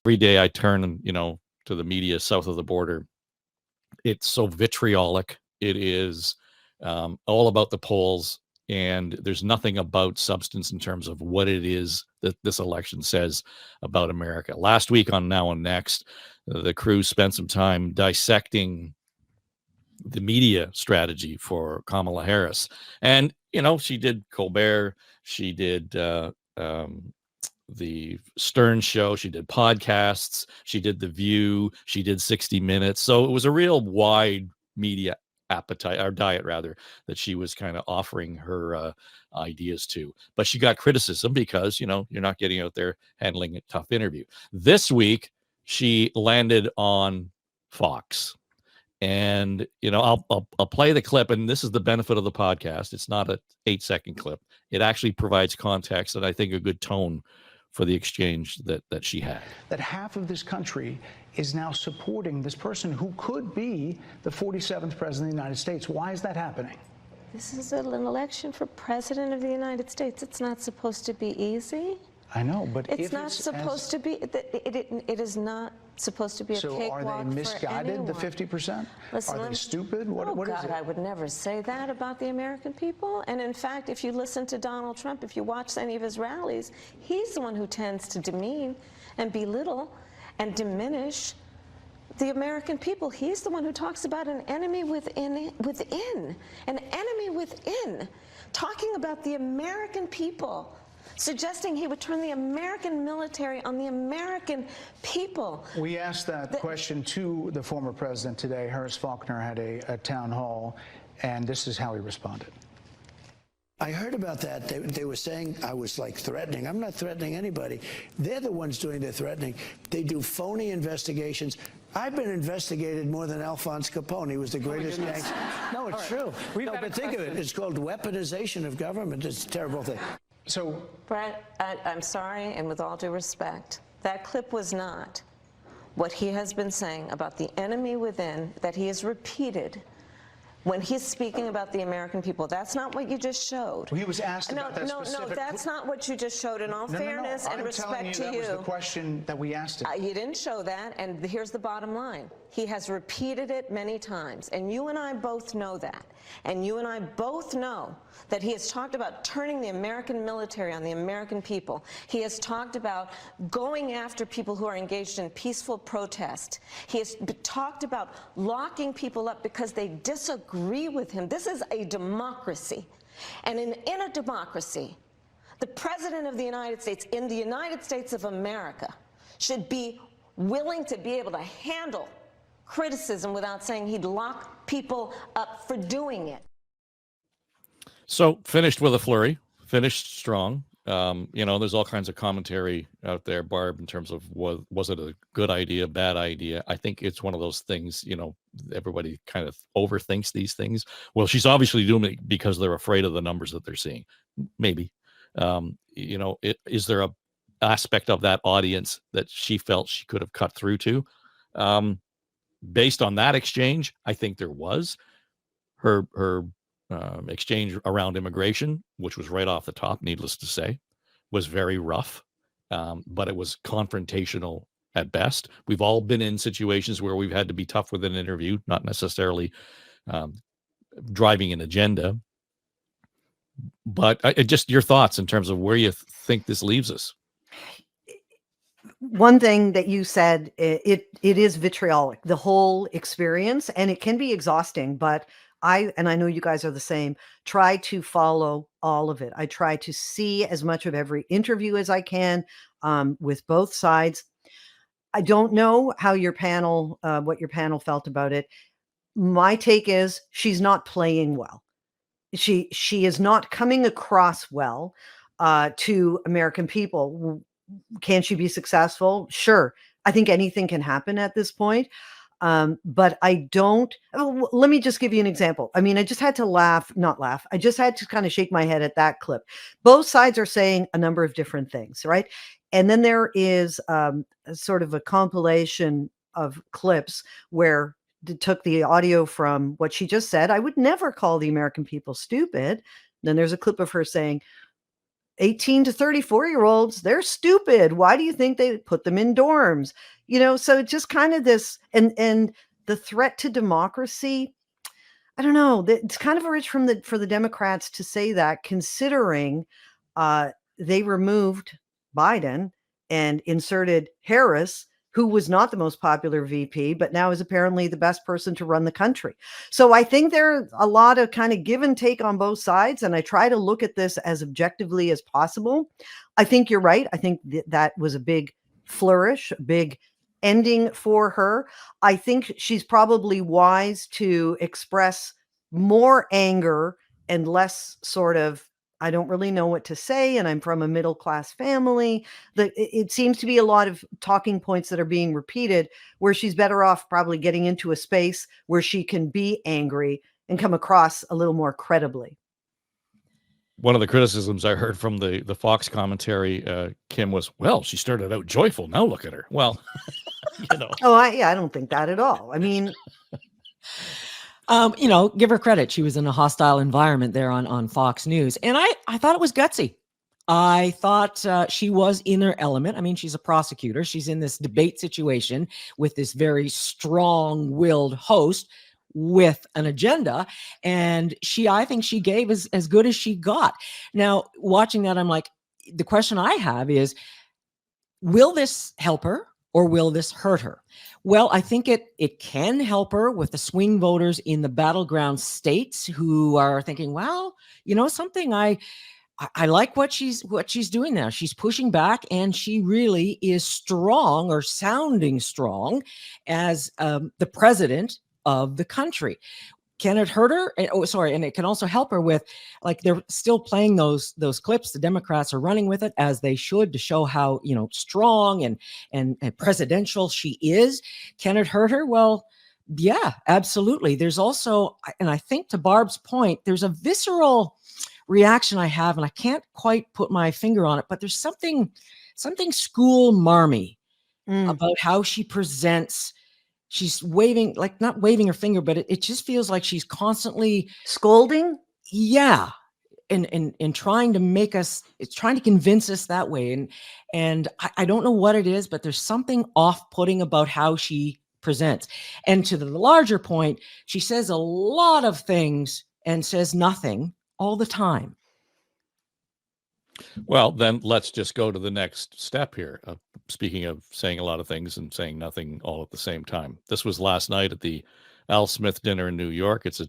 every day I turn, to the media south of the border, it's so vitriolic. It is all about the polls, and there's nothing about substance in terms of what it is that this election says about America. Last week on Now and Next, the crew spent some time dissecting the media strategy for Kamala Harris. And, she did Colbert, she did the Stern Show, she did podcasts, she did The View, she did 60 Minutes. So it was a real wide media appetite, or diet rather, that she was kind of offering her ideas to. But she got criticism because, you're not getting out there handling a tough interview. This week, she landed on Fox. And I'll play the clip, and this is the benefit of the podcast. It's not an 8-second clip. It actually provides context and I think a good tone for the exchange that she had. That half of this country is now supporting this person who could be the 47th president of the United States. Why is that happening? This is an election for president of the United States. It's not supposed to be easy. I know, but it's not supposed to be. It is not supposed to be a cakewalk for anyone. So are they misguided, the 50%? Listen, are they stupid? What is it? I would never say that about the American people. And in fact, if you listen to Donald Trump, if you watch any of his rallies, he's the one who tends to demean and belittle and diminish the American people. He's the one who talks about an enemy within, an enemy within, talking about the American people, suggesting he would turn the American military on the American people. We asked that question to the former president today. Harris Faulkner had a town hall, and this is how he responded. I heard about that. They were saying I was like threatening. I'm not threatening anybody. They're the ones doing the threatening. They do phony investigations. I've been investigated more than Alphonse Capone. He was the greatest gangster. No, it's true. No, but think of it. It's called weaponization of government. It's a terrible thing. So, Brett, I'm sorry, and with all due respect, that clip was not what he has been saying about the enemy within that he has repeated when he's speaking about the American people. That's not what you just showed. Well, he was asked about that specific... No, that's not what you just showed. In all fairness and respect to you. That was the question that we asked him. You didn't show that, and here's the bottom line. He has repeated it many times, and you and I both know that. And you and I both know that he has talked about turning the American military on the American people. He has talked about going after people who are engaged in peaceful protest. He has talked about locking people up because they disagree with him. This is a democracy. And in a democracy, the President of the United States, in the United States of America, should be willing to be able to handle criticism without saying he'd lock people up for doing it. So finished with a flurry, finished strong. There's all kinds of commentary out there, Barb, in terms of was it a good idea, bad idea? I think it's one of those things, everybody kind of overthinks these things. Well, she's obviously doing it because they're afraid of the numbers that they're seeing. Maybe. Is there a aspect of that audience that she felt she could have cut through to? Based on that exchange, I think there was. Her exchange around immigration, which was right off the top, needless to say, was very rough, but it was confrontational at best. We've all been in situations where we've had to be tough with an interview, not necessarily driving an agenda. But just your thoughts in terms of where you think this leaves us. One thing that you said, it is vitriolic, the whole experience, and it can be exhausting, but I know you guys are the same, try to follow all of it. I try to see as much of every interview as I can with both sides. I don't know how your panel, what your panel felt about it. My take is she's not playing well. She is not coming across well to American people. Can she be successful? Sure. I think anything can happen at this point. But I don't, let me just give you an example. I mean, I just had to not laugh. I just had to kind of shake my head at that clip. Both sides are saying a number of different things, right? And then there is sort of a compilation of clips where it took the audio from what she just said. I would never call the American people stupid. Then there's a clip of her saying, 18 to 34-year-olds, they're stupid. Why do you think they put them in dorms? So it's just kind of this, and the threat to democracy. I don't know. It's kind of a reach for the Democrats to say that, considering they removed Biden and inserted Harris, who was not the most popular VP, but now is apparently the best person to run the country. So I think there's a lot of kind of give and take on both sides, and I try to look at this as objectively as possible. I think you're right. I think that was a big flourish, big ending for her. I think she's probably wise to express more anger and less sort of, I don't really know what to say, and I'm from a middle class family. It seems to be a lot of talking points that are being repeated, where she's better off probably getting into a space where she can be angry and come across a little more credibly. One of the criticisms I heard from the Fox commentary, Kim, was, well, she started out joyful. Now look at her. Well, Oh, I don't think that at all. I mean, give her credit. She was in a hostile environment there on Fox News. And I thought it was gutsy. I thought she was in her element. I mean, she's a prosecutor. She's in this debate situation with this very strong-willed host with an agenda. And I think she gave as good as she got. Now, watching that, I'm like, the question I have is, will this help her or will this hurt her? Well, I think it can help her with the swing voters in the battleground states who are thinking, well, something, I like what she's doing now. She's pushing back, and she really is strong, or sounding strong, as the president of the country. Can it hurt her? And it can also help her with, like, they're still playing those clips. The Democrats are running with it, as they should, to show how strong and presidential she is. Can it hurt her? Well, yeah, absolutely. There's also, and I think to Barb's point, there's a visceral reaction I have, and I can't quite put my finger on it, but there's something school marmy about how she presents. She's waving, like, not waving her finger, but it just feels like she's constantly scolding. Yeah. And trying to convince us that way. And I don't know what it is, but there's something off-putting about how she presents. And to the larger point, she says a lot of things and says nothing all the time. Well, then let's just go to the next step here. Speaking of saying a lot of things and saying nothing all at the same time. This was last night at the Al Smith dinner in New York. It's a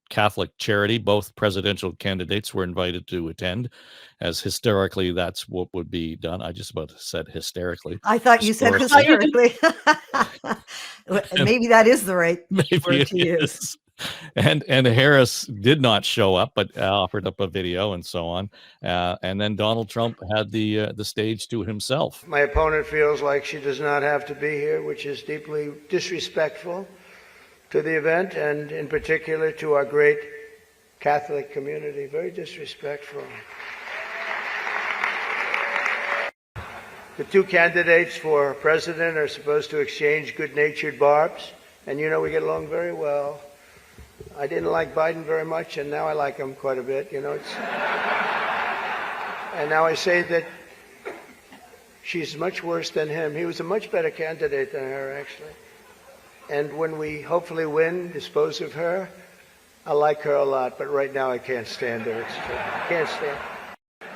Catholic charity. Both presidential candidates were invited to attend, as historically that's what would be done. I just about said hysterically. I thought you said hysterically. Maybe that is the right word to use. And Harris did not show up, but offered up a video and so on. And then Donald Trump had the stage to himself. My opponent feels like she does not have to be here, which is deeply disrespectful to the event, and in particular to our great Catholic community. Very disrespectful. The two candidates for president are supposed to exchange good-natured barbs, and we get along very well. I didn't like Biden very much, and now I like him quite a bit. And now I say that she's much worse than him. He was a much better candidate than her, actually. And when we hopefully win, dispose of her, I like her a lot, but right now I can't stand her. It's true. I can't stand her.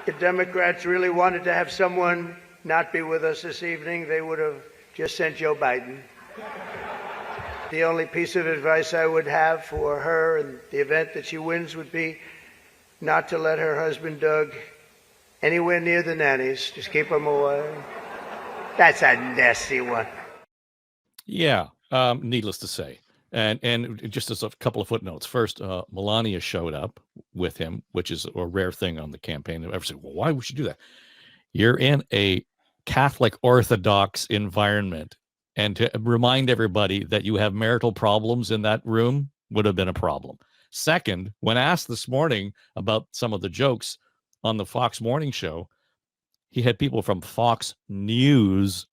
If Democrats really wanted to have someone not be with us this evening, they would have just sent Joe Biden. The only piece of advice I would have for her in the event that she wins would be not to let her husband, Doug, anywhere near the nannies. Just keep them away. That's a nasty one. Yeah, needless to say. And just as a couple of footnotes. First, Melania showed up with him, which is a rare thing on the campaign. Ever say, well, why would you do that? You're in a Catholic Orthodox environment. And to remind everybody that you have marital problems in that room would have been a problem. Second, when asked this morning about some of the jokes on the Fox Morning Show, he had people from Fox News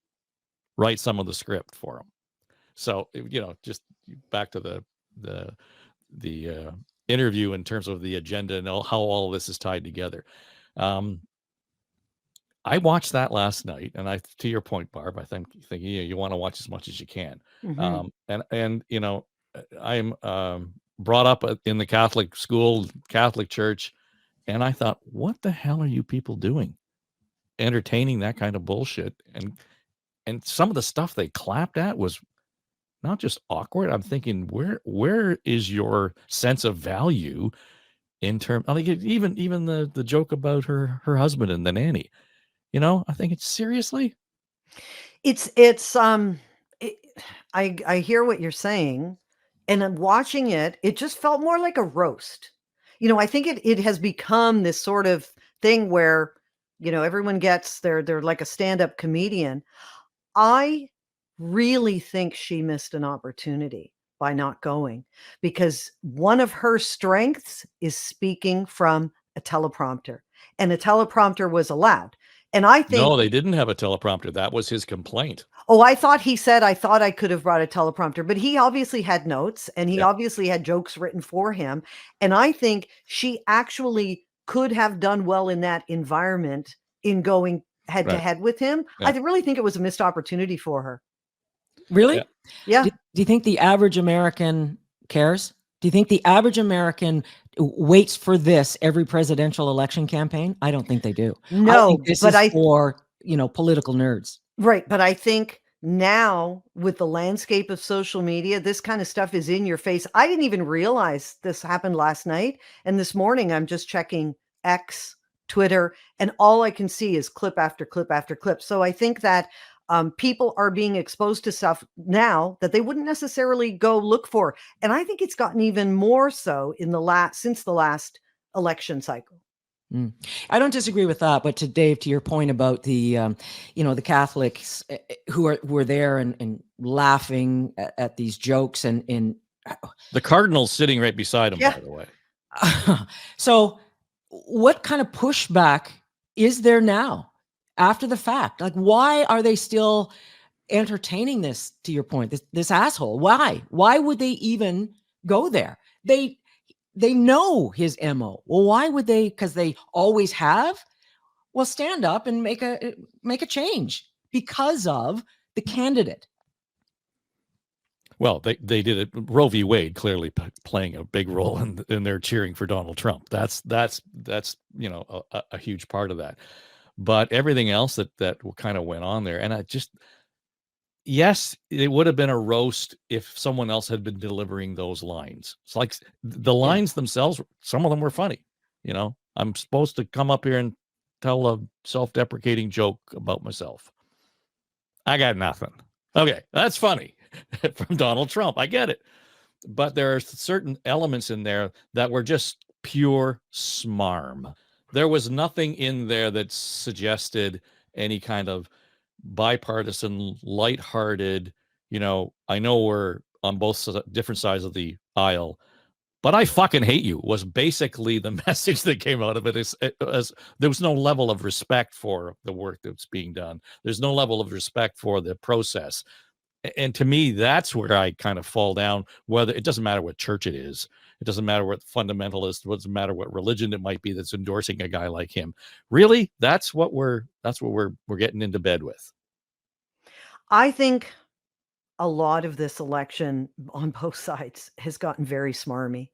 write some of the script for him. So, just back to the interview in terms of the agenda and how all of this is tied together. Um, I watched that last night, and to your point, Barb, I think you want to watch as much as you can. Mhm. And I'm brought up in the Catholic school, Catholic church, and I thought, what the hell are you people doing, entertaining that kind of bullshit? And some of the stuff they clapped at was not just awkward. I'm thinking, where is your sense of value in term? I think even the joke about her husband and the nanny. I think it's seriously. It's it, I hear what you're saying, and I'm watching it. It just felt more like a roast. I think it has become this sort of thing where everyone gets they're like a stand-up comedian. I really think she missed an opportunity by not going, because one of her strengths is speaking from a teleprompter, and a teleprompter was allowed. And I think No, they didn't have a teleprompter. That was his complaint. Oh, I thought he said, I thought I could have brought a teleprompter, but he obviously had notes and he Yeah. obviously had jokes written for him. And I think she actually could have done well in that environment in going head to Right. head with him. Yeah. I really think it was a missed opportunity for her. Really? Yeah. Yeah. Do you think the average American cares? Do you think the average American waits for this every presidential election campaign? I don't think they do. I No, think this but is for, political nerds. Right, but I think now with the landscape of social media, this kind of stuff is in your face. I didn't even realize this happened last night, and this morning I'm just checking X, Twitter, and all I can see is clip after clip after clip. So I think that people are being exposed to stuff now that they wouldn't necessarily go look for, and I think it's gotten even more so in since the last election cycle. I don't disagree with that, but Dave, to your point about the the Catholics who are there and laughing at these jokes and The Cardinal's sitting right beside him, Yeah. by the way. so what kind of pushback is there now after the fact? Like, why are they still entertaining this? To your point, this asshole. Why would they even go there? They know his MO. Well, why would they? Because they always have. Well, stand up and make a change because of the candidate. Well, they did it. Roe v. Wade clearly playing a big role in their cheering for Donald Trump. That's a huge part of that. But everything else that kind of went on there, and yes, it would have been a roast if someone else had been delivering those lines. It's like the lines themselves, some of them were funny. I'm supposed to come up here and tell a self-deprecating joke about myself. I got nothing. Okay, that's funny from Donald Trump. I get it. But there are certain elements in there that were just pure smarm. There was nothing in there that suggested any kind of bipartisan, lighthearted, I know we're on both different sides of the aisle, but I fucking hate you was basically the message that came out of it. As there was no level of respect for the work that's being done. There's no level of respect for the process. And to me, that's where I kind of fall down, whether it doesn't matter what church it is. It doesn't matter what fundamentalist, it doesn't matter what religion it might be that's endorsing a guy like him. Really, that's what we're getting into bed with. I think a lot of this election on both sides has gotten very smarmy.